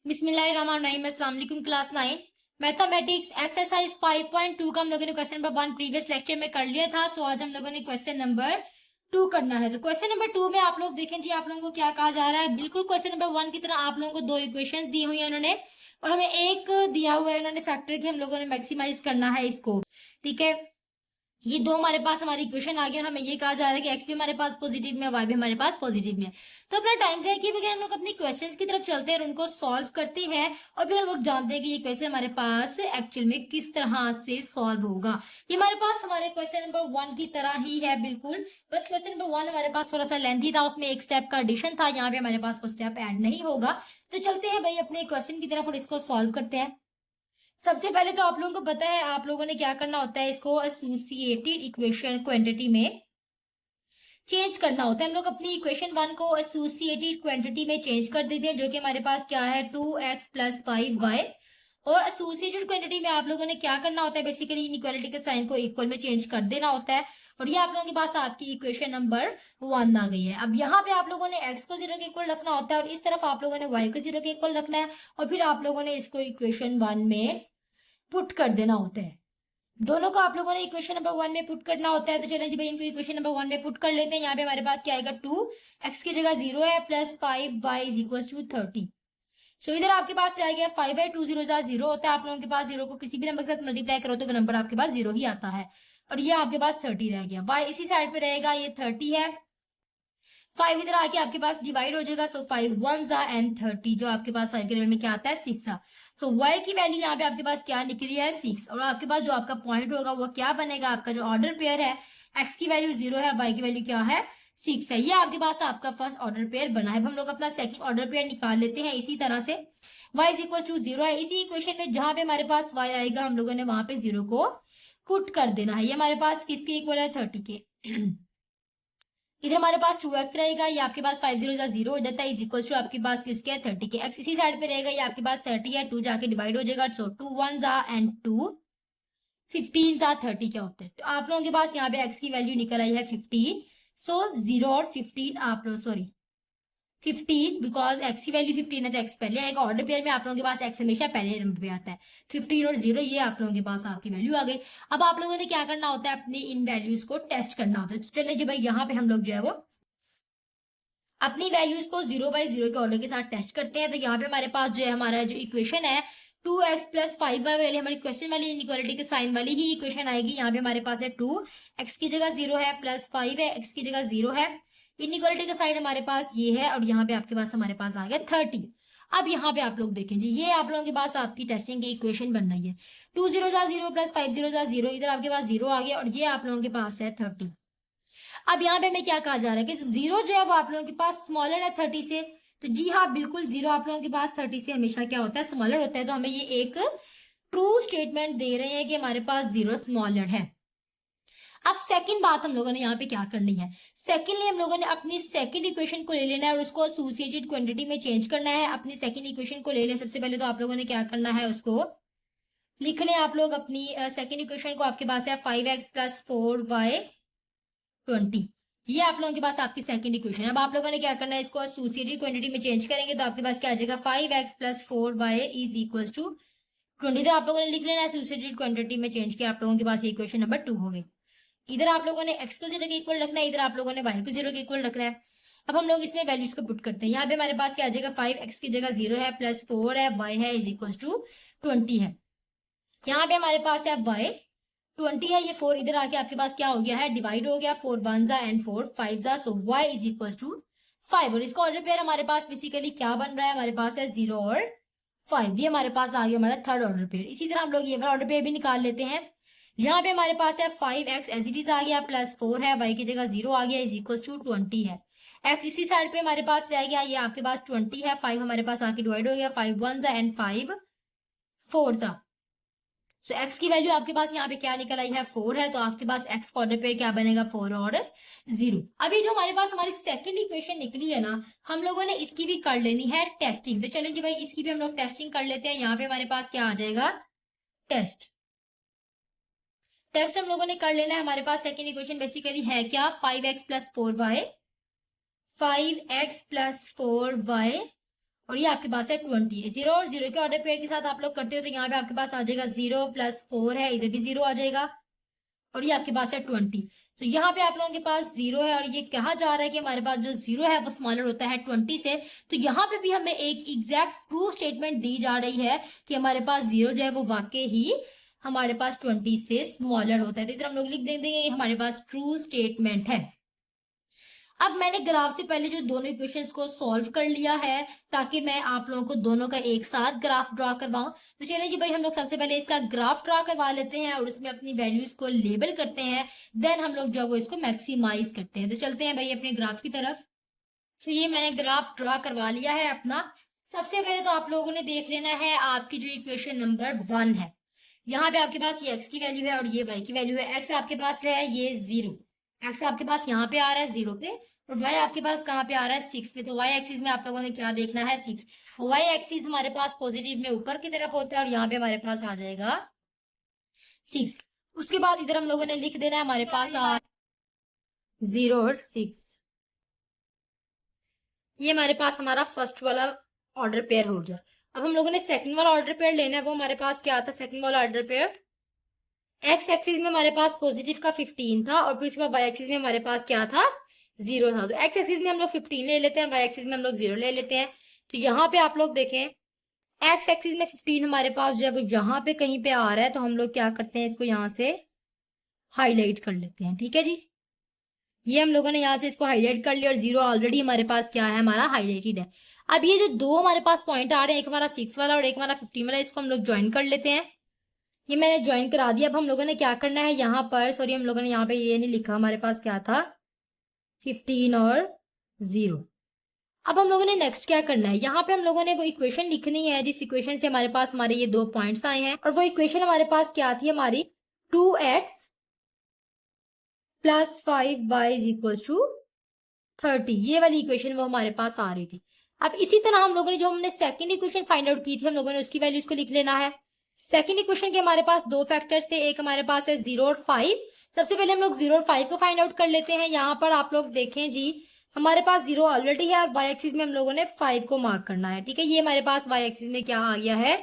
बिस्मिल्लाहिर्रहमानिर्रहीम। अस्सलाम वालेकुम। क्लास 9 मैथमेटिक्स एक्सरसाइज 5.2 का हम लोगों ने क्वेश्चन नंबर 1 प्रीवियस लेक्चर में कर लिया था। सो आज हम लोगों ने क्वेश्चन नंबर 2 करना है। तो क्वेश्चन नंबर 2 में आप लोग देखें जी, आप लोगों को क्या कहा जा रहा है। बिल्कुल क्वेश्चन नंबर 1 की तरह आप लोगों को दो इक्वेशंस दी हुई है उन्होंने, और हमें एक दिया हुआ है उन्होंने फैक्टर की, हम लोगों ने मैक्सिमाइज करना है इसको। ठीक है, ये दो हमारे पास हमारी इक्वेशन आ गई और हमें ये कहा जा रहा है कि एक्स भी हमारे पास पॉजिटिव में और वाई भी हमारे पास पॉजिटिव में है। तो अपना टाइम से किए बगैर हम लोग अपनी क्वेश्चंस की तरफ चलते हैं और उनको सॉल्व करते हैं, और फिर हम लोग जानते हैं कि ये क्वेश्चन हमारे पास एक्चुअल में किस तरह से सॉल्व होगा। ये हमारे पास हमारे क्वेश्चन नंबर 1 की तरह ही है बिल्कुल, बस क्वेश्चन नंबर 1 हमारे पास थोड़ा सा लेंथी था, उसमें एक स्टेप का एडिशन था, यहाँ पे हमारे पास वो स्टेप ऐड नहीं होगा। तो चलते हैं भाई अपने क्वेश्चन की तरफ और इसको सॉल्व करते हैं। सबसे पहले तो आप लोगों को पता है आप लोगों ने क्या करना होता है, इसको एसोसिएटेड इक्वेशन क्वांटिटी में चेंज करना होता है। हम लोग अपनी इक्वेशन 1 को एसोसिएटेड क्वांटिटी में चेंज कर देते हैं, जो कि हमारे पास क्या है 2x प्लस 5y। और एसोसिएटेड क्वांटिटी में आप लोगों ने क्या करना होता है, बेसिकली इनइक्वालिटी के साइन को इक्वल में चेंज कर देना होता है। और ये आप लोगों के पास आपकी इक्वेशन नंबर 1 आ गई है। अब यहाँ पे आप लोगों ने x को 0 के इक्वल रखना होता है और इस तरफ आप लोगों ने y को 0 के इक्वल रखना है, और फिर आप लोगों ने इसको इक्वेशन 1 में पुट कर देना होता है। दोनों को आप लोगों ने इक्वेशन नंबर 1 में पुट करना होता है। तो चलें जी भाई, इनको इक्वेशन नंबर 1 में पुट कर लेते हैं। यहाँ पे हमारे पास क्या आएगा, 2x की जगह 0 है plus 5y is equal to 30। So इधर आपके पास रह गया 5 है, 2 0 0 होता है। आप लोगों के पास 0 को किसी भी नंबर के साथ मल्टीप्लाई करो तो वो नंबर आपके पास 0 ही आता है, और ये आपके पास 30 रह गया। y इसी साइड पे रहेगा, ये 30 है। 5 इधर आके आपके पास डिवाइड हो जाएगा। सो 5 1 एंड 30, जो आपके पास 5 के लेवल में क्या आता है 6 आ। सो y की वैल्यू यहाँ पे आपके पास क्या निकली है 6, और आपके पास जो आपका पॉइंट होगा वो क्या बनेगा, आपका जो ऑर्डर पेयर है x की वैल्यू 0 है और y की वैल्यू क्या है 6 है। ये आपके पास आपका फर्स्ट ऑर्डर पेयर बना है। अब हम लोग अपना सेकंड ऑर्डर पेयर निकाल लेते हैं इसी तरह से। y इज इक्वल टू 0 है, इसी इक्वेशन में जहां पे हमारे पास y आएगा हम लोगों ने वहां पे 0 को पुट कर देना है। ये हमारे पास किसके इक्वल है 30 के। इधर हमारे पास 2x रहेगा, ये आपके पास 5 0 0 हो जाता है, इज इक्वल टू आपके पास किसके है 30 के। x इसी साइड पे रहेगा, ये आपके पास 30 है, 2 जाके डिवाइड हो जाएगा। सो 2 1 एंड 2 15 30 क्या होते हैं। तो आप लोगों के पास यहाँ पे x की वैल्यू निकल आई है 15। सो 0 और 15 आप लोग सॉरी 15, बिकॉज x की वैल्यू 15 है तो x पहले आएगा। ऑर्डर पेयर में आप लोगों के पास x हमेशा पहले नंबर पे आता है। 15 और 0 ये आप लोगों के पास आपकी वैल्यू आ गई। अब आप लोगों ने क्या करना होता है, अपने इन वैल्यूज को टेस्ट करना होता है। तो चलिए जी भाई, यहाँ पे हम लोग जो है वो अपनी वैल्यूज को 0 बाई 0 के ऑर्डर के साथ टेस्ट करते हैं। तो यहाँ पे हमारे पास जो है हमारा जो इक्वेशन है 2x प्लस 5y वाली हमारी क्वेश्चन वाली इनइक्वालिटी के साइन वाली ही इक्वेशन आएगी। यहाँ पे हमारे पास है 2x की जगह 0 है प्लस 5 है, x की जगह 0 है। इनइक्वालिटी का साइन हमारे पास ये है, और यहाँ पे आपके पास हमारे पास आ गया 30। अब यहाँ पे आप लोग देखें जी, ये आप लोगों के पास आपकी टेस्टिंग की इक्वेशन बन रही है। 2 0 0 प्लस 5 0 0, इधर आपके पास 0 आ गया, और ये आप लोगों के पास है 30। अब यहाँ पे हमें क्या कहा जा रहा है कि 0 जो है वो आप लोगों के पास स्मॉलर है 30 से। तो जी हाँ बिल्कुल, 0 आप लोगों के पास 30 से हमेशा क्या होता है स्मॉलर होता है। तो हमें ये एक ट्रू स्टेटमेंट दे रहे हैं कि हमारे पास 0 स्मॉलर है। अब सेकंड बात हम लोगों ने यहाँ पे क्या करनी है, सेकंडली हम लोगों ने अपनी सेकंड इक्वेशन को ले लेना है और उसको एसोसिएटेड क्वांटिटी में चेंज करना है। अपनी सेकंड इक्वेशन को ले लें। सबसे पहले तो आप लोगों ने क्या करना है, उसको लिख लें आप लोग अपनी सेकंड इक्वेशन को। आपके पास है 5x प्लस 4y 20। ये आप लोगों के पास आपकी सेकंड इक्वेशन है। अब आप लोगों ने क्या करना है, इसको एसोसिएटेड क्वांटिटी में चेंज करेंगे तो आपके पास क्या आ जाएगा 5x plus 4y is equal to 20। तो आप लोगों ने लिख लेना एसोसिएटेड क्वांटिटी में चेंज किया, आप लोगों के पास इक्वेशन नंबर 2 हो गई। इधर आप लोगों ने x को 0 के इक्वल रखना है, इधर आप लोगों ने y को 0 के इक्वल रखना है। अब हम लोग इसमें वैल्यूज को पुट करते हैं। यहाँ पे हमारे पास क्या आ जाएगा 5x की जगह 0 है प्लस 4 है, y है इज इक्वल टू 20 है। यहाँ पे हमारे पास है y 20 है, ये 4 इधर आके आपके पास क्या हो गया है डिवाइड हो गया। 4 1 and 4 5 so y is equal to 5। और इसका ऑर्डर पेयर हमारे पास बेसिकली क्या बन रहा है, हमारे पास है 0 और 5। ये हमारे पास आ गया हमारा थर्ड ऑर्डर पेयर। इसी तरह हम लोग ये वाला ऑर्डर पेयर भी निकाल लेते हैं। यहाँ पे हमारे पास है 5x एज इट इज आ गया प्लस 4 है, y की जगह 0 आ गया इज इक्वल टू 20 है। x इसी साइड पे हमारे पास रह गया, ये आपके पास 20 है। 5 हमारे पास आके डिवाइड हो गया। 5 1 एंड 5 4 सो x की वैल्यू आपके पास यहाँ पे क्या निकल आई है 4 है। तो आपके पास x का ऑर्डर पेयर क्या बनेगा 4 और 0। अभी जो हमारे पास हमारी सेकंड इक्वेशन निकली है ना, हम लोगों ने इसकी भी कर लेनी है टेस्टिंग। तो चलें जी भाई, इसकी भी हम लोग टेस्टिंग कर लेते हैं। यहाँ पे हमारे पास क्या आ जाएगा टेस्ट हम लोगों ने कर लेना है। हमारे पास सेकंड इक्वेशन बेसिकली है क्या 5x प्लस 4y और ये आपके पास है 20। 0 और 0 के ऑर्डर पेयर के साथ आप लोग करते हो तो यहाँ पे आपके पास आ जाएगा 0 + 4 है, इधर भी 0 आ जाएगा और ये आपके पास है 20। तो यहाँ पे आप लोगों के पास 0 है और ये कहा जा रहा है कि हमारे पास जो 0 है वो स्मॉलर होता है 20 से। तो यहाँ पे भी हमें एक एग्जैक्ट ट्रू स्टेटमेंट दी जा रही है कि हमारे पास 0 जो है वो वाकई ही हमारे पास 20 से स्मॉलर होता है। तो इधर हम लोग लिख देंगे ये हमारे पास ट्रू स्टेटमेंट है। अब मैंने ग्राफ से पहले जो दोनों इक्वेशंस को सॉल्व कर लिया है ताकि मैं आप लोगों को दोनों का एक साथ ग्राफ ड्रा करवाऊं। तो चलिए जी भाई हम लोग सबसे पहले इसका ग्राफ ड्रा करवा लेते हैं और उसमें अपनी वैल्यूज को लेबल करते हैं, देन हम लोग जो है वो इसको मैक्सिमाइज करते हैं। तो चलते हैं भाई अपने ग्राफ की तरफ। तो ये मैंने ग्राफ ड्रा करवा लिया है अपना। सबसे पहले तो आप लोगों ने देख लेना है आपकी जो इक्वेशन नंबर 1 है, यहाँ पे आपके पास ये x की वैल्यू है और ये y की वैल्यू है। x आपके पास है ये 0, x आपके पास यहाँ पे आ रहा है 0 पे और y आपके पास कहाँ पे आ रहा है 6 पे। तो y एक्सिस में आप लोगों ने क्या देखना है 6। y एक्सिस हमारे पास पॉजिटिव में ऊपर की तरफ होता है और यहाँ पे हमारे पास आ जाएगा 6। उसके बाद इधर हम लोगों ने लिख देना है हमारे पास 0 और 6। ये हमारे पास हमारा फर्स्ट वाला ऑर्डर पेयर हो गया। अब हम लोगों ने सेकंड वाला ऑर्डर पेयर लेना है, वो हमारे पास क्या था सेकंड वाला ऑर्डर पेयर, एक्स एक्सिस में हमारे पास पॉजिटिव का 15 था और फिर उसके बाद वाई एक्सिस में हमारे पास क्या था 0 था। तो एक्स एक्सिस में हम लोग 15 ले लेते हैं, वाई एक्सिस में हम लोग 0 ले लेते हैं। तो यहाँ पे आप लोग देखें एक्स एक्सिस में 15 हमारे पास जो है वो यहाँ पे कहीं पे आ रहा है, तो हम लोग क्या करते हैं इसको यहाँ से हाईलाइट कर लेते हैं। ठीक है जी, ये हम लोगों ने यहाँ से इसको हाईलाइट कर लिया और 0 ऑलरेडी हमारे पास क्या है हमारा हाईलाइटेड है। अब ये जो दो हमारे पास पॉइंट आ रहे हैं, एक हमारा 6 वाला और एक हमारा 15 वाला, इसको हम लोग ज्वाइन कर लेते हैं। ये मैंने ज्वाइन करा दिया। अब हम लोगों ने क्या करना है यहाँ पर, सॉरी हम लोगों ने यहाँ पे ये नहीं लिखा, हमारे पास क्या था 15 और 0। अब हम लोगों ने नेक्स्ट क्या करना है, यहाँ पे हम लोगों ने वो इक्वेशन लिखनी है जिस इक्वेशन से हमारे पास हमारे ये दो पॉइंट्स आए हैं। और वो इक्वेशन हमारे पास क्या थी हमारी 2x + 5y = 30, ये वाली इक्वेशन वो हमारे पास आ रही थी। अब इसी तरह हम लोगों ने जो हमने सेकंड इक्वेशन फाइंड आउट की थी, हम लोगों ने उसकी वैल्यूज को लिख लेना है। सेकंड इक्वेशन के हमारे पास दो फैक्टर्स थे, एक हमारे पास है 0 और 5। सबसे पहले हम लोग 0 और 5 को फाइंड आउट कर लेते हैं। यहाँ पर आप लोग देखें जी हमारे पास 0 ऑलरेडी है और वाई एक्सिस में हम लोगों ने 5 को मार्क करना है। ठीक है, ये हमारे पास वाई एक्सिस में क्या आ गया है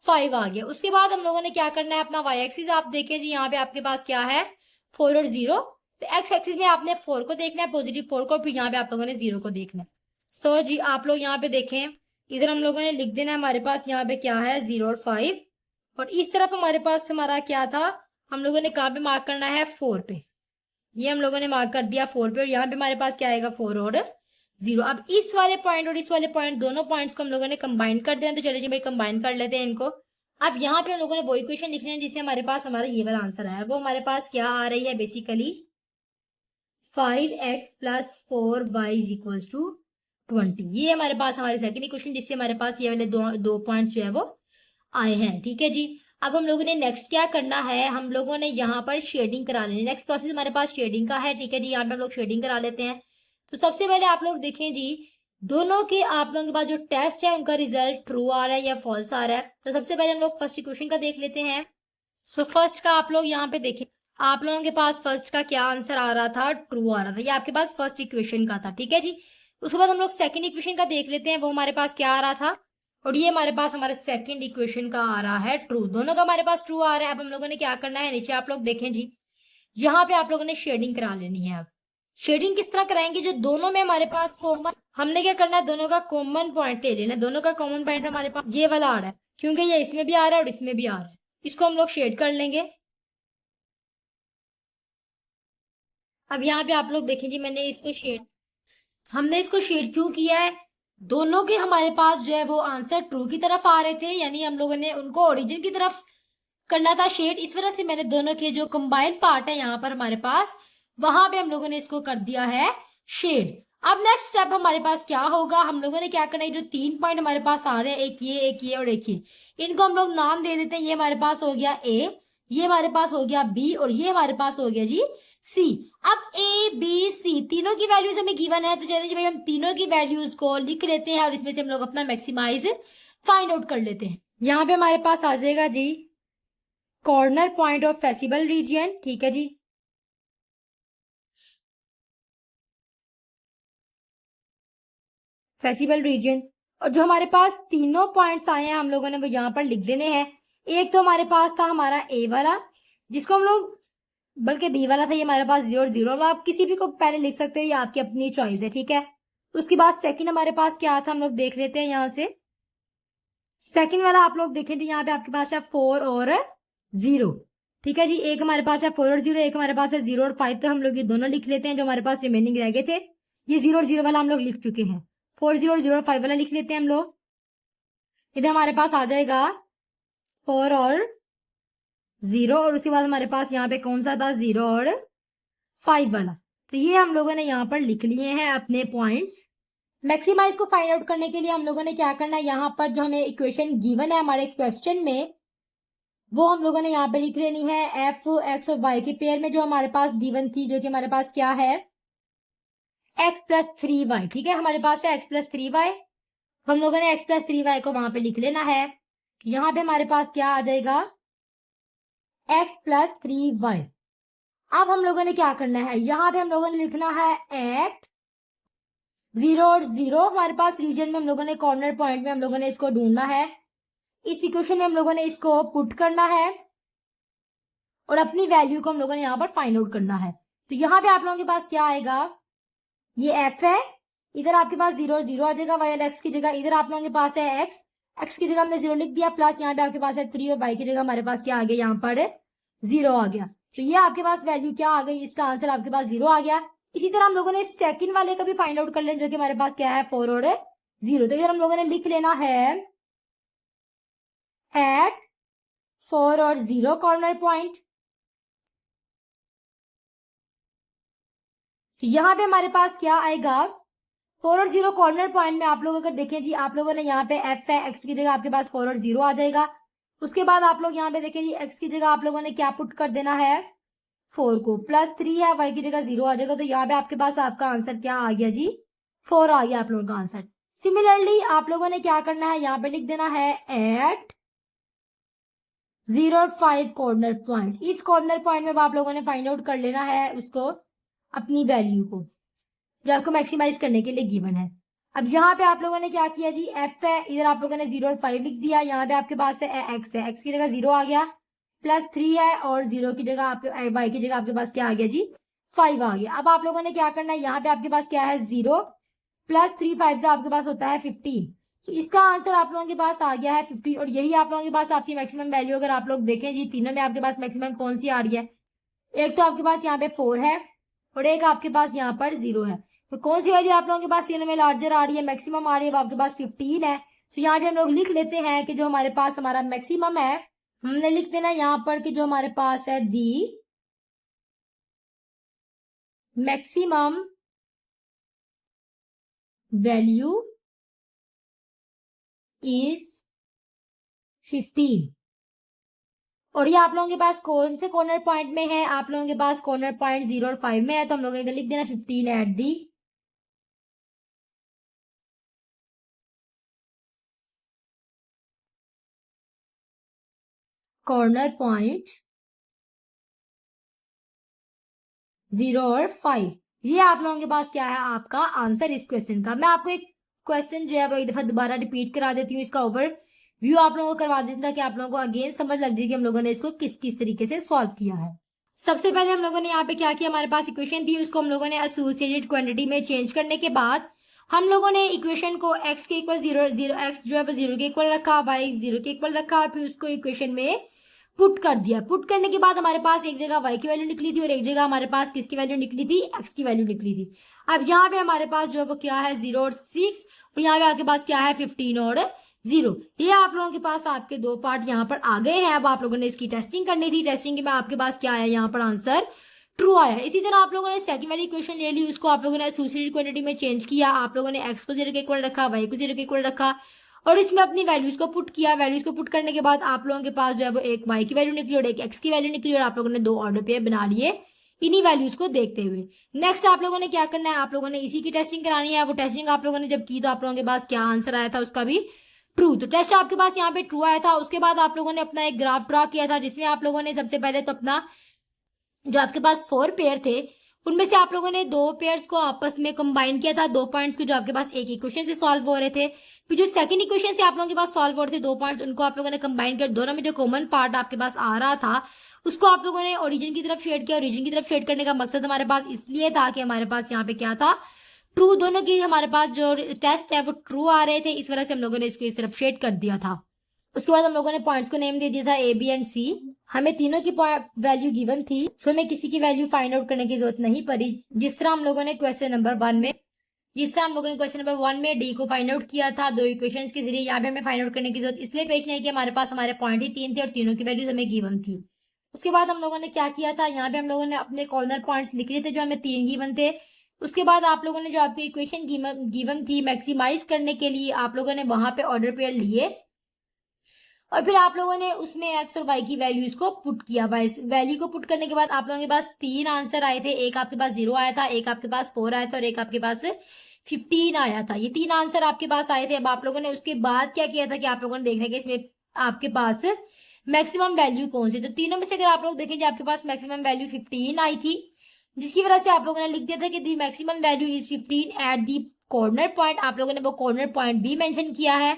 5 आ गया। उसके बाद हम लोगों ने क्या करना है अपना वाई एक्सिस, आप देखें जी यहाँ पे आपके पास क्या है 4 और 0। तो एक्स एक्सिस में आपने 4 को देखना है, पॉजिटिव 4 को, फिर यहाँ पे आप लोगों ने 0 को देखना है। सो जी आप लोग यहाँ पे देखें, इधर हम लोगों ने लिख देना है हमारे पास यहाँ पे क्या है 0 और 5 और इस तरफ हमारे पास हमारा क्या था, हम लोगों ने कहाँ पे मार्क करना है 4 पे। ये हम लोगों ने मार्क कर दिया 4 पे और यहाँ पे हमारे पास क्या आएगा 4 और 0। अब इस वाले पॉइंट और इस वाले पॉइंट दोनों पॉइंट्स को हम लोगों ने कंबाइन कर दिया। तो चलिए जी भाई कंबाइन कर लेते हैं इनको। अब यहाँ पे हम लोगों ने वो इक्वेशन लिखनी है जिससे हमारे पास हमारा ये वाला आंसर आया। वो हमारे पास क्या आ रही है बेसिकली 5x + 4y = 20। ये हमारे पास हमारी सेकंड इक्वेशन जिससे हमारे पास ये वाले दो पॉइंट्स जो है वो आए हैं। ठीक है जी, अब हम लोगों ने नेक्स्ट क्या करना है, हम लोगों ने यहाँ पर शेडिंग करा लेनी है। नेक्स्ट प्रोसेस हमारे पास शेडिंग का है। ठीक है जी, यहाँ पे हम लोग शेडिंग करा लेते हैं। तो सबसे पहले आप लोग देखें जी दोनों के आप लोगों के पास जो टेस्ट है उनका रिजल्ट ट्रू आ रहा है या फॉल्स आ रहा है। तो सबसे पहले हम लोग फर्स्ट इक्वेशन का देख लेते हैं। सो फर्स्ट का आप लोग यहाँ पे देखें, आप लोगों के पास फर्स्ट का क्या आंसर आ रहा था ट्रू आ रहा था, ये आपके पास फर्स्ट इक्वेशन का था। ठीक है जी, उसके बाद हम लोग सेकंड इक्वेशन का देख लेते हैं, वो हमारे पास क्या आ रहा था और ये हमारे पास हमारे सेकंड इक्वेशन का आ रहा है ट्रू। दोनों का हमारे पास ट्रू आ रहा है। अब हम लोगों ने क्या करना है, नीचे आप लोग देखें जी यहाँ पे आप लोगों ने शेडिंग करा लेनी है। अब शेडिंग किस तरह कराएंगे, जो दोनों में हमारे पास कॉमन, हमने क्या करना है दोनों का कॉमन पॉइंट ले लेना। दोनों का कॉमन पॉइंट हमारे पास ये वाला आ रहा है क्योंकि ये इसमें भी आ रहा है और इसमें भी आ रहा है, इसको हम लोग शेड कर लेंगे। अब यहाँ पे आप लोग देखें जी मैंने इसको शेड, हमने इसको शेड क्यों किया है, दोनों के हमारे पास जो है वो आंसर ट्रू की तरफ आ रहे थे, यानी हम लोगों ने उनको ओरिजिन की तरफ करना था शेड। इस वजह से मैंने दोनों के जो कंबाइंड पार्ट है यहाँ पर हमारे पास, वहां पे हम लोगों ने इसको कर दिया है शेड। अब नेक्स्ट स्टेप हमारे पास क्या होगा, हम लोगों ने क्या करना है, जो 3 पॉइंट हमारे पास आ रहे हैं, एक ये और एक ये, इनको हम लोग नाम दे देते हैं। ये हमारे पास हो गया ए, ये हमारे पास हो गया बी और ये हमारे पास हो गया जी सी। अब ए बी सी तीनों की वैल्यूज हमें गिवन है, तो चलिए भाई हम तीनों की वैल्यूज को लिख लेते हैं और इसमें से हम लोग अपना मैक्सिमाइज फाइंड आउट कर लेते हैं। यहाँ पे हमारे पास आ जाएगा जी corner point of feasible region. ठीक है जी, फेसिबल रीजियन और जो हमारे पास तीनों पॉइंट्स आए हैं हम लोगों ने वो यहाँ पर लिख देने हैं। एक तो हमारे पास था हमारा ए वाला, जिसको हम लोग, बल्कि बी वाला था, ये हमारे पास 0 0, आप किसी भी को पहले लिख सकते हो, ये आपकी अपनी चॉइस है, ठीक है। उसके बाद सेकंड हमारे पास क्या था हम लोग देख लेते हैं यहाँ से। सेकंड वाला आप लोग देखें तो यहाँ पे आपके पास है 4 और 0, ठीक है जी। एक हमारे पास है 4 और 0, एक हमारे पास है 0 और 5, तो हम लोग ये दोनों लिख लेते हैं जो हमारे पास रिमेनिंग रह गए थे। ये 0 और 0 वाला हम लोग लिख चुके हैं, 4 0 और 0 और 5 वाला लिख लेते हैं हम लोग। इधर हमारे पास आ जाएगा 4 और 0, और उसके बाद हमारे पास यहाँ पे कौन सा था, 0 और 5 वाला। तो ये हम लोगों ने यहाँ पर लिख लिए हैं अपने पॉइंट्स। मैक्सिमाइज को फाइंड आउट करने के लिए हम लोगों ने क्या करना है, यहाँ पर जो हमें इक्वेशन गिवन है हमारे क्वेश्चन में, वो हम लोगों ने यहाँ पे लिख लेनी है। एफ एक्स और वाई के पेयर में जो हमारे पास गिवन थी, जो कि हमारे पास क्या है, एक्स प्लस 3y, ठीक है। हमारे पास है एक्स प्लस 3y, हम लोगों ने एक्स प्लस 3y को वहां पे लिख लेना है। यहाँ पे हमारे पास क्या आ जाएगा, एक्स प्लस 3y। अब हम लोगों ने क्या करना है, यहाँ पे हम लोगों ने लिखना है एट 0 और 0, हमारे पास रीजन में हम लोगों ने कॉर्नर पॉइंट में हम लोगों ने इसको ढूंढना है। इस इक्वेशन में हम लोगों ने इसको पुट करना है और अपनी वैल्यू को हम लोगों ने यहाँ पर फाइंड आउट करना है। तो यहाँ पे आप लोगों के पास क्या आएगा, ये एफ है, इधर आपके पास 0 और 0 आ जाएगा, वाई और एक्स की जगह। इधर आप लोगों के पास है एक्स, एक्स की जगह हमने 0 लिख दिया, प्लस यहाँ पे आपके पास है 3 और वाई की जगह हमारे पास क्या आ गया, यहाँ पर 0 आ गया। तो ये आपके पास वैल्यू क्या आ गई, इसका आंसर आपके पास 0 आ गया। इसी तरह हम लोगों ने सेकंड वाले का भी फाइंड आउट कर लेना, जो कि हमारे पास क्या है, 4 और 0। तो इधर हम लोगों ने लिख लेना है एट 4 और 0 कॉर्नर पॉइंट। तो यहाँ पे हमारे पास क्या आएगा, 4 और 0 कॉर्नर पॉइंट में आप लोग अगर देखें जी, आप लोगों ने यहाँ पे एफ है, एक्स की जगह आपके पास 4 और 0 आ जाएगा। उसके बाद आप लोग यहाँ पे देखें जी, एक्स की जगह आप लोगों ने क्या पुट कर देना है, 4 को, प्लस 3 है, वाई की जगह 0 आ जाएगा। तो यहाँ पे आपके पास आपका आंसर क्या आ गया जी, 4 आ गया आप लोगों का आंसर। सिमिलरली आप लोगों ने क्या करना है, यहाँ पे लिख देना है एट 0 और 5 कॉर्नर पॉइंट। इस कॉर्नर पॉइंट में आप लोगों ने फाइंड आउट कर लेना है उसको, अपनी वैल्यू को, जो आपको मैक्सिमाइज करने के लिए गिवन है। अब यहाँ पे आप लोगों ने क्या किया जी, एफ है, इधर आप लोगों ने 0 और 5 लिख दिया। यहाँ पे आपके पास है एक्स है, एक्स की जगह 0 आ गया, प्लस 3 है, और 0 की जगह आपके वाई की जगह आपके पास क्या आ गया जी, 5 आ गया। अब आप लोगों ने क्या करना है, यहाँ पे आपके पास क्या है, 0 प्लस 3 5 से आपके पास होता है 15। तो इसका आंसर आप लोगों के पास आ गया है 15, और यही आप लोगों के पास आपकी मैक्सिमम वैल्यू। अगर आप लोग देखें जी, तीनों में आपके पास मैक्सिमम कौन सी आ रही है, एक तो आपके पास यहाँ पे 4 है और एक आपके पास यहाँ पर 0 है। तो कौन सी वैल्यू आप लोगों के पास तीनों में लार्जर आ रही है, मैक्सिमम आ रही है, वो आपके पास 15 है। तो यहाँ पे हम लोग लिख लेते हैं कि जो हमारे पास हमारा मैक्सिमम है, हमने लिख देना यहाँ पर कि जो हमारे पास है दी मैक्सिमम वैल्यू इज 15। और ये आप लोगों के पास कौन से कॉर्नर पॉइंट में है, आप लोगों के पास कॉर्नर पॉइंट 0 और 5 में है। तो हम लोग इधर लिख देना 15 एट दी कॉर्नर पॉइंट 0 और 5। ये आप लोगों के पास क्या है, आपका आंसर इस क्वेश्चन का। मैं आपको एक क्वेश्चन जो है वो एक दफा दोबारा रिपीट करा देती हूँ, इसका ओवर व्यू आप लोगों को करवा देती हूँ, ताकि आप लोगों को अगेन समझ लग जाए कि हम लोगों ने इसको किस किस तरीके से सॉल्व किया है। सबसे पहले हम लोगों ने यहाँ पे क्या किया, हमारे पास इक्वेशन थी, उसको हम लोगों ने एसोसिएटेड क्वांटिटी में चेंज करने के बाद हम लोगों ने इक्वेशन को x के इक्वल 0 0 x जो है वो 0 के इक्वल रखा, y 0 के इक्वल रखा, फिर उसको इक्वेशन में पुट कर दिया। पुट करने के बाद हमारे पास एक जगह y की वैल्यू निकली थी और एक जगह हमारे पास किसकी वैल्यू निकली थी, x की वैल्यू निकली थी। अब यहाँ पे हमारे पास जो है वो क्या है, 0 और 6, और यहाँ पे आपके पास क्या है, 15 और 0। ये आप लोगों के पास आपके दो पार्ट यहाँ पर आ गए हैं। अब आप लोगों ने इसकी टेस्टिंग करनी थी, टेस्टिंग में आपके पास क्या आया, यहाँ पर आंसर ट्रू आया। इसी तरह आप लोगों ने सेकंड वाली इक्वेशन ले ली, उसको आप लोगों ने एसोसिएटेड क्वांटिटी में चेंज किया। आप लोगों ने x को 0 के इक्वल रखा, y को 0 के इक्वल रखा, और इसमें अपनी वैल्यूज को पुट किया। वैल्यूज को पुट करने के बाद आप लोगों के पास जो है वो एक y की वैल्यू निकली और एक x की वैल्यू निकली, और आप लोगों ने दो ऑर्डर पेयर बना लिए इन्हीं वैल्यूज को देखते हुए। नेक्स्ट आप लोगों ने क्या करना है, आप लोगों ने इसी की टेस्टिंग करानी है। वो टेस्टिंग आप लोगों ने जब की तो आप लोगों के पास क्या आंसर आया था, उसका भी ट्रू। तो टेस्ट आपके पास यहाँ पे ट्रू आया था। उसके बाद आप लोगों ने अपना एक ग्राफ ड्रा किया था, जिसमें आप लोगों ने सबसे पहले तो अपना जो आपके पास 4 पेयर थे, उनमें से आप लोगों ने 2 पेयर्स को आपस में कंबाइन किया था, 2 पॉइंट्स को जो आपके पास एक इक्वेशन से सॉल्व हो रहे थे। फिर जो सेकंड इक्वेशन से आप लोगों के पास सॉल्व हो रहे थे 2 पार्ट्स, उनको आप लोगों ने कंबाइन कर दोनों में जो कॉमन पार्ट आपके पास आ रहा था उसको आप लोगों ने ओरिजिन की तरफ शेड किया। ओरिजिन की तरफ शेड करने का मकसद हमारे पास इसलिए था कि हमारे पास यहाँ पे क्या था, ट्रू, दोनों की हमारे पास जो टेस्ट है वो ट्रू आ रहे थे, इस वजह से हम लोगों ने इसको इस तरफ शेड कर दिया था। उसके बाद हम लोगों ने पॉइंट्स को नेम दे दिया था ए, बी एंड सी। हमें तीनों की वैल्यू गिवन थी, सो हमें किसी की वैल्यू फाइंड आउट करने की जरूरत नहीं पड़ी। जिस तरह हम लोगों ने क्वेश्चन नंबर 1 में डी को फाइंड आउट किया था 2 इक्वेशंस के जरिए, यहाँ पे हमें फाइंड आउट करने की जरूरत इसलिए पेश नहीं कि हमारे पास हमारे पॉइंट ही 3 थे और तीनों की वैल्यूज हमें गिवन थी। उसके बाद हम लोगों ने क्या किया था, यहाँ पे हम लोगों ने अपने कॉर्नर पॉइंट्स लिख लिए थे जो हमें 3 गिवन थे। उसके बाद आप लोगों ने जो आपकी इक्वेशन गिवन थी मैक्सिमाइज करने के लिए आप लोगों ने वहां पे ऑर्डर पेयर लिए और फिर आप लोगों ने उसमें एक्स और वाई की वैल्यूज को पुट किया। वैल्यू को पुट करने के बाद आप लोगों के पास 3 आंसर आए थे, एक आपके पास 0 आया था, एक आपके पास 4 आया था और एक आपके पास 15 आया था। ये 3 आंसर आपके पास आए थे। अब आप लोगों ने उसके बाद क्या किया था कि आप लोगों ने देखना है कि इसमें आपके पास मैक्सिमम वैल्यू कौन सी, तो तीनों में से अगर आप लोग देखेंगे आपके पास मैक्सिमम वैल्यू 15 आई थी, जिसकी वजह से आप लोगों ने लिख दिया था कि the maximum value is 15 at the corner point. आप लोगों ने वो कॉर्नर पॉइंट भी मेंशन किया है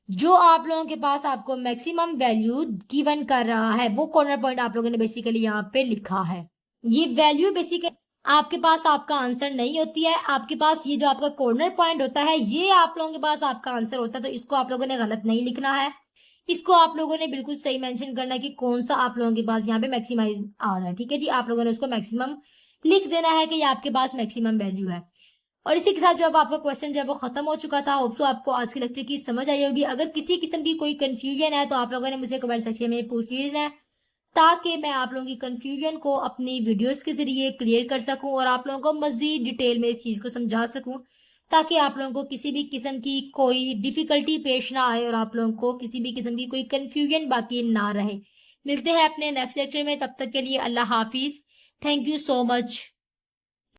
जो आप लोगों के पास आपको मैक्सिमम वैल्यू गिवन कर रहा है, वो कॉर्नर पॉइंट आप लोगों ने बेसिकली यहाँ पे लिखा है। ये वैल्यू बेसिकली आपके पास आपका आंसर नहीं होती है, आपके पास ये जो आपका कॉर्नर पॉइंट होता है ये आप लोगों के पास आपका आंसर होता है। तो इसको आप लोगों ने गलत नहीं लिखना है, इसको आप लोगों ने बिल्कुल सही मेंशन करना है कि कौन सा आप लोगों के पास यहाँ पे मैक्सिमाइज आ रहा है। ठीक है जी, आप लोगों ने उसको मैक्सिमम लिख देना है कि ये आपके पास मैक्सिमम वैल्यू है। और इसी के साथ जो अब आपका क्वेश्चन जो है वो खत्म हो चुका था। होप सो आपको आज की लेक्चर की समझ आई होगी। अगर किसी किस्म की कोई कंफ्यूजन है तो आप लोगों ने मुझे कमेंट सेक्शन में पूछ लीजिए है, ताकि मैं आप लोगों की कंफ्यूजन को अपनी वीडियोस के जरिए क्लियर कर सकूं और आप लोगों को मजीद डिटेल में इस चीज को समझा सकूं, ताकि आप लोगों को किसी भी किस्म की कोई डिफिकल्टी पेश ना आए और आप लोगों को किसी भी किस्म की कोई कंफ्यूजन बाकी ना रहे। मिलते हैं अपने नेक्स्ट लेक्चर में, तब तक के लिए अल्लाह हाफिज। Thank you so much.